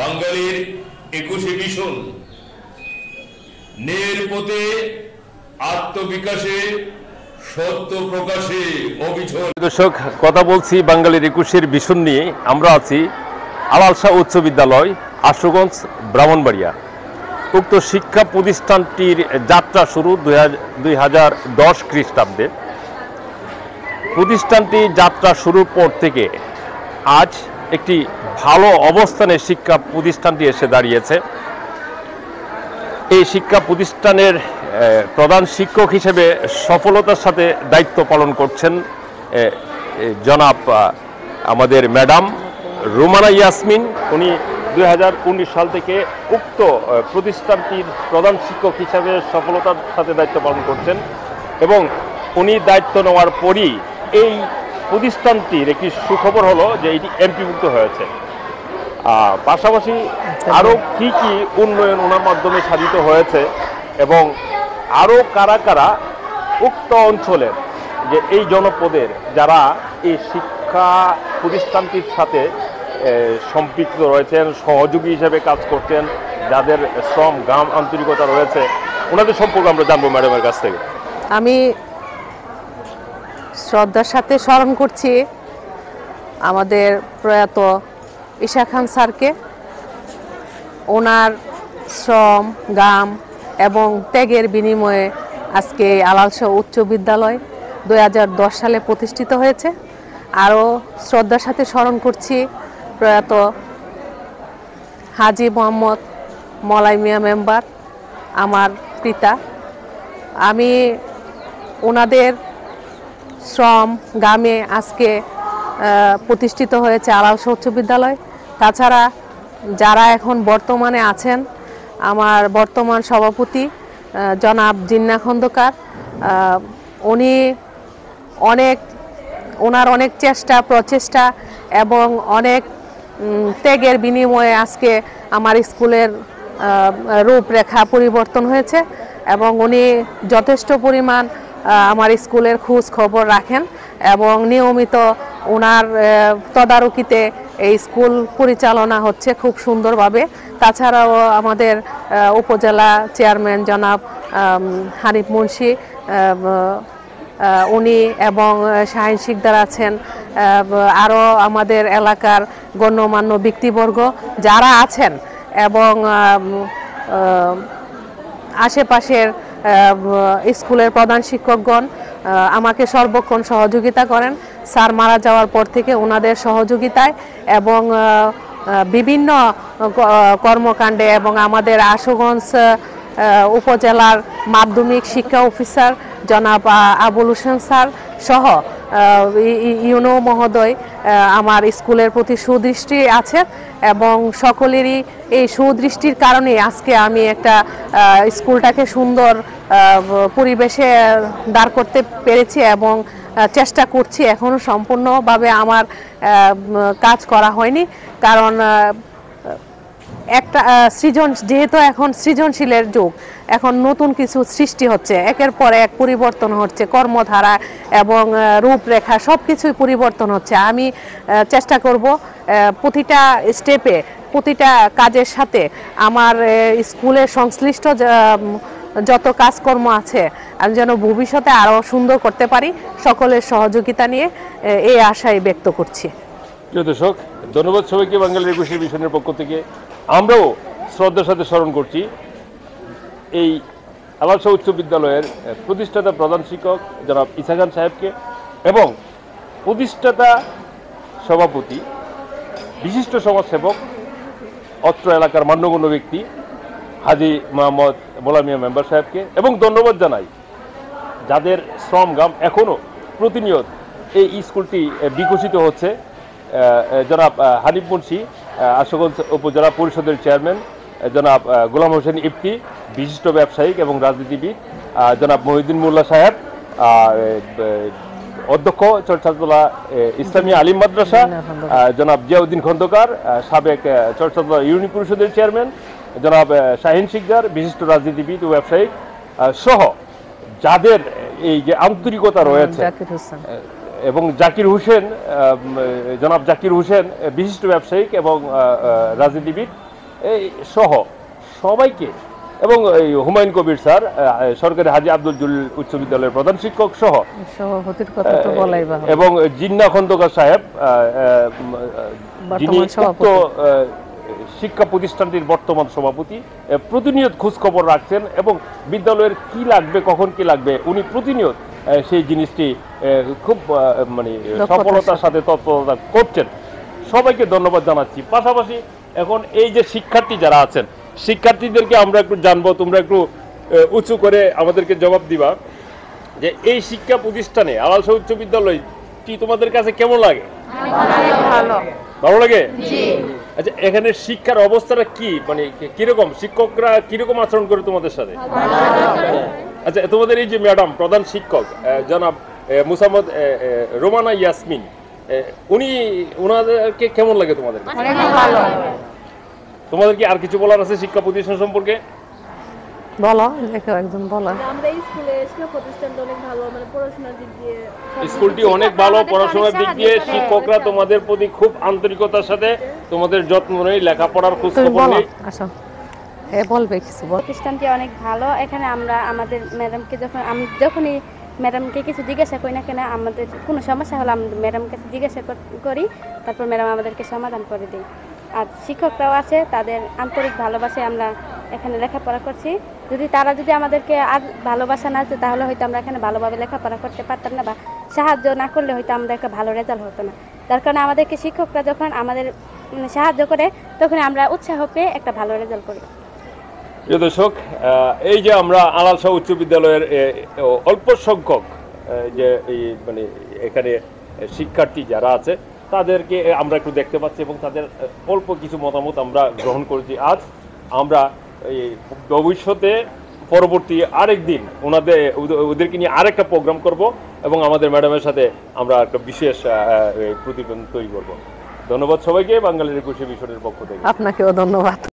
বাঙালির 21শে মিশন ন্যায়ের পথে আত্মবিকাশে সত্য প্রকাশে অবিচল। দর্শক, কথা বলছি বাঙালির 21শের মিশন নিয়ে। আমরা আছি আলাল শাহ উচ্চ বিদ্যালয়, আশুগঞ্জ, ব্রাহ্মণবাড়িয়া। উক্ত শিক্ষা প্রতিষ্ঠানটির যাত্রা শুরু 2010 খ্রিস্টাব্দে। প্রতিষ্ঠানটি যাত্রা শুরুর পর থেকে আজ একটি ভালো অবস্থানে শিক্ষা প্রতিষ্ঠানটি এসে দাঁড়িয়েছে। এই শিক্ষা প্রতিষ্ঠানের প্রধান শিক্ষক হিসেবে সফলতার সাথে দায়িত্ব পালন করছেন জনাব আমাদের ম্যাডাম রুমানা ইয়াসমিন। উনি 2019 সাল থেকে উক্ত প্রতিষ্ঠানটির প্রধান শিক্ষক হিসেবে সফলতার সাথে দায়িত্ব পালন করছেন এবং উনি দায়িত্ব নেওয়ার পরই এই প্রতিষ্ঠানটির একটি সুখবর হলো যে এটি এমপিভুক্ত হয়েছে। পাশাপাশি আরও কি কি উন্নয়ন ওনার মাধ্যমে সাধিত হয়েছে এবং আরও কারা কারা উক্ত অঞ্চলের যে এই জনপদের যারা এই শিক্ষা প্রতিষ্ঠানটির সাথে সম্পৃক্ত রয়েছেন, সহযোগী হিসেবে কাজ করছেন, যাদের শ্রম গাম আন্তরিকতা রয়েছে, ওনাদের সম্পর্কে আমরা জানবো ম্যাডামের কাছ থেকে। আমি শ্রদ্ধার সাথে স্মরণ করছি আমাদের প্রয়াত ঈশা খান স্যারকে। ওনার শ্রম গাম এবং ত্যাগের বিনিময়ে আজকে আলাল শাহ উচ্চ বিদ্যালয় 2010 সালে প্রতিষ্ঠিত হয়েছে। আরও শ্রদ্ধার সাথে স্মরণ করছি প্রয়াত হাজি মোহাম্মদ মলাই মিয়া মেম্বার, আমার পিতা। আমি ওনাদের শ্রম গামে আজকে প্রতিষ্ঠিত হয়েছে আলাল শাহ উচ্চ বিদ্যালয়। তাছাড়া যারা এখন বর্তমানে আছেন, আমার বর্তমান সভাপতি জনাব জিন্না খন্দকার, ওনার অনেক চেষ্টা প্রচেষ্টা এবং অনেক ত্যাগের বিনিময়ে আজকে আমার স্কুলের রূপরেখা পরিবর্তন হয়েছে এবং উনি যথেষ্ট পরিমাণ আমার স্কুলের খোঁজ খবর রাখেন এবং নিয়মিত ওনার তদারকিতে এই স্কুল পরিচালনা হচ্ছে খুব সুন্দরভাবে। তাছাড়াও আমাদের উপজেলা চেয়ারম্যান জনাব হানিফ মুন্সি উনি এবং শাহিন শিকদার আছেন, আরও আমাদের এলাকার গণ্যমান্য ব্যক্তিবর্গ যারা আছেন এবং আশেপাশের স্কুলের প্রধান শিক্ষকগণ আমাকে সর্বক্ষণ সহযোগিতা করেন। স্যার মারা যাওয়ার পর থেকে ওনাদের সহযোগিতায় এবং বিভিন্ন কর্মকাণ্ডে এবং আমাদের আশুগঞ্জ উপজেলার মাধ্যমিক শিক্ষা অফিসার জনাব আবুল হোসেন স্যার সহ ইউনো মহোদয় আমার স্কুলের প্রতি সুদৃষ্টি আছে এবং সকলেরই এই সুদৃষ্টির কারণে আজকে আমি একটা স্কুলটাকে সুন্দর পরিবেশে দাঁড় করতে পেরেছি এবং চেষ্টা করছি। এখনও সম্পূর্ণভাবে আমার কাজ করা হয়নি, কারণ একটা যেহেতু এখন সৃজনশীলের যুগ, এখন নতুন কিছু সৃষ্টি হচ্ছে, একের পর এক পরিবর্তন হচ্ছে, কর্মধারা এবং রূপরেখা সব কিছুই পরিবর্তন হচ্ছে। আমি চেষ্টা করব প্রতিটা স্টেপে প্রতিটা কাজের সাথে আমার স্কুলের সংশ্লিষ্ট যত কাজকর্ম আছে আমি যেন ভবিষ্যতে আরও সুন্দর করতে পারি, সকলের সহযোগিতা নিয়ে এই আশাই ব্যক্ত করছি। প্রিয় দর্শক, ধন্যবাদ সবাইকে বাঙালির 21শে মিশনের পক্ষ থেকে। আমরাও শ্রদ্ধার সাথে স্মরণ করছি এই আলাল শাহ উচ্চ বিদ্যালয়ের প্রতিষ্ঠাতা প্রধান শিক্ষক জনাব ঈশা খান সাহেবকে এবং প্রতিষ্ঠাতা সভাপতি বিশিষ্ট সমাজসেবক অত্র এলাকার মান্যগণ্য ব্যক্তি হাজি মোহাম্মদ মলাই মিয়া মেম্বার সাহেবকে, এবং ধন্যবাদ জানাই যাদের শ্রম গাম এখনও প্রতিনিয়ত এই স্কুলটি বিকশিত হচ্ছে। জনাব হানিফ মুন্সি, আশুগঞ্জ উপজেলা পরিষদের চেয়ারম্যান, জনাব গোলাম হোসেন ইফতি, বিশিষ্ট ব্যবসায়িক এবং রাজনীতিবিদ, জনাব মহিউদ্দিন মোল্লা সাহেব, অধ্যক্ষ চরছাতলা ইসলামী আলিম মাদ্রাসা, জনাব জিয়াউদ্দিন খন্দকার, সাবেক চরছাতলা ইউনিয়ন পরিষদের চেয়ারম্যান, জনাব শাহিন শিকদার, বিশিষ্ট রাজনীতিবিদ ও ব্যবসায়িক সহ যাদের এই যে আন্তরিকতা রয়েছে, এবং জাকির হোসেন, জনাব জাকির হোসেন, বিশিষ্ট ব্যবসায়িক এবং রাজনীতিবিদ, এই সহ সবাইকে, এবং এই হুমায়ুন কবির স্যার, সরকারি হাজী আব্দুল জলিল উচ্চ বিদ্যালয়ের প্রধান শিক্ষক সহ সভাপতির কথা তো বলাই বাহুল্য। এবং জিন্না খন্দকার সাহেব, যিনি উক্ত শিক্ষা প্রতিষ্ঠানটির বর্তমান সভাপতি, প্রতিনিয়ত খোঁজখবর রাখছেন এবং বিদ্যালয়ের কি লাগবে, কখন কি লাগবে, উনি প্রতিনিয়ত সেই জিনিসটি খুব মানে সফলতার সাথে তৎপরতা করছেন। সবাইকে ধন্যবাদ জানাচ্ছি। পাশাপাশি এখন এই যে শিক্ষার্থী যারা আছেন, শিক্ষার্থীদেরকে আমরা একটু জানবো, তোমরা একটু উঁচু করে আমাদেরকে জবাব দিবা যে এই শিক্ষা প্রতিষ্ঠানে আলালশা উচ্চ বিদ্যালয়টি তোমাদের কাছে কেমন লাগে? ভালো লাগে? আচ্ছা, এখানে শিক্ষার অবস্থাটা কি, মানে কিরকম, শিক্ষকরা কিরকম আচরণ করে তোমাদের সাথে? আচ্ছা, তোমাদের এই যে ম্যাডাম প্রধান শিক্ষক জনাব মুসাম্মদ রোমানা ইয়াসমিন, ওনাদেরকে কেমন লাগে তোমাদের? তোমাদের কি আর কিছু বলার আছে শিক্ষা প্রতিষ্ঠান সম্পর্কে? বলো, দেখো একজন বলো। আমরা স্কুলে শিক্ষা প্রতিষ্ঠানটা অনেক ভালো, মানে পড়াশোনার দিক দিয়ে স্কুলটি অনেক ভালো, পড়াশোনার দিক দিয়ে শিক্ষকরা তোমাদের প্রতি খুব আন্তরিকতার সাথে তোমাদের যত্ন নেই, লেখাপড়ার খোঁজ খবর নেই। আসো, বলবে কিছু বল। প্রতিষ্ঠানটি অনেক ভালো। এখানে আমরা আমাদের ম্যাডামকে যখনই ম্যাডামকে কিছু জিজ্ঞাসা করি না কেন, আমাদের কোনো সমস্যা হলে আমরা ম্যাডামকে কাছে জিজ্ঞাসা করি, তারপর ম্যাডাম আমাদেরকে সমাধান করে দেয়। আর শিক্ষকরাও আছে, তাদের আন্তরিক ভালোবাসায় আমরা এখানে লেখাপড়া করছি। তারা যদি আমাদেরকে আর ভালোবাসা না দিত, তাহলে হয়তো আমরা এখানে ভালোভাবে লেখাপড়া করতে পারতাম না, বা সাহায্য না করলে হয়তো আমাদের একটা ভালো রেজাল্ট হতো না। তার কারণে আমাদেরকে শিক্ষকরা যখন আমাদের সাহায্য করে, তখন আমরা উৎসাহ পেয়ে একটা ভালো রেজাল্ট করি। প্রিয় দর্শক, এই যে আমরা আলালশা উচ্চ বিদ্যালয়ের অল্প সংখ্যক যে এই মানে এখানে শিক্ষার্থী যারা আছে তাদেরকে আমরা একটু দেখতে পাচ্ছি এবং তাদের অল্প কিছু মতামত আমরা গ্রহণ করেছি। আজ আমরা এই ভবিষ্যতে পরবর্তী আরেক দিন ওদেরকে নিয়ে আরেকটা প্রোগ্রাম করব এবং আমাদের ম্যাডামের সাথে আমরা একটা বিশেষ প্রতিবেদন তৈরি করব। ধন্যবাদ সবাইকে বাঙালির 21 মিশনের পক্ষ থেকে। আপনাকেও ধন্যবাদ।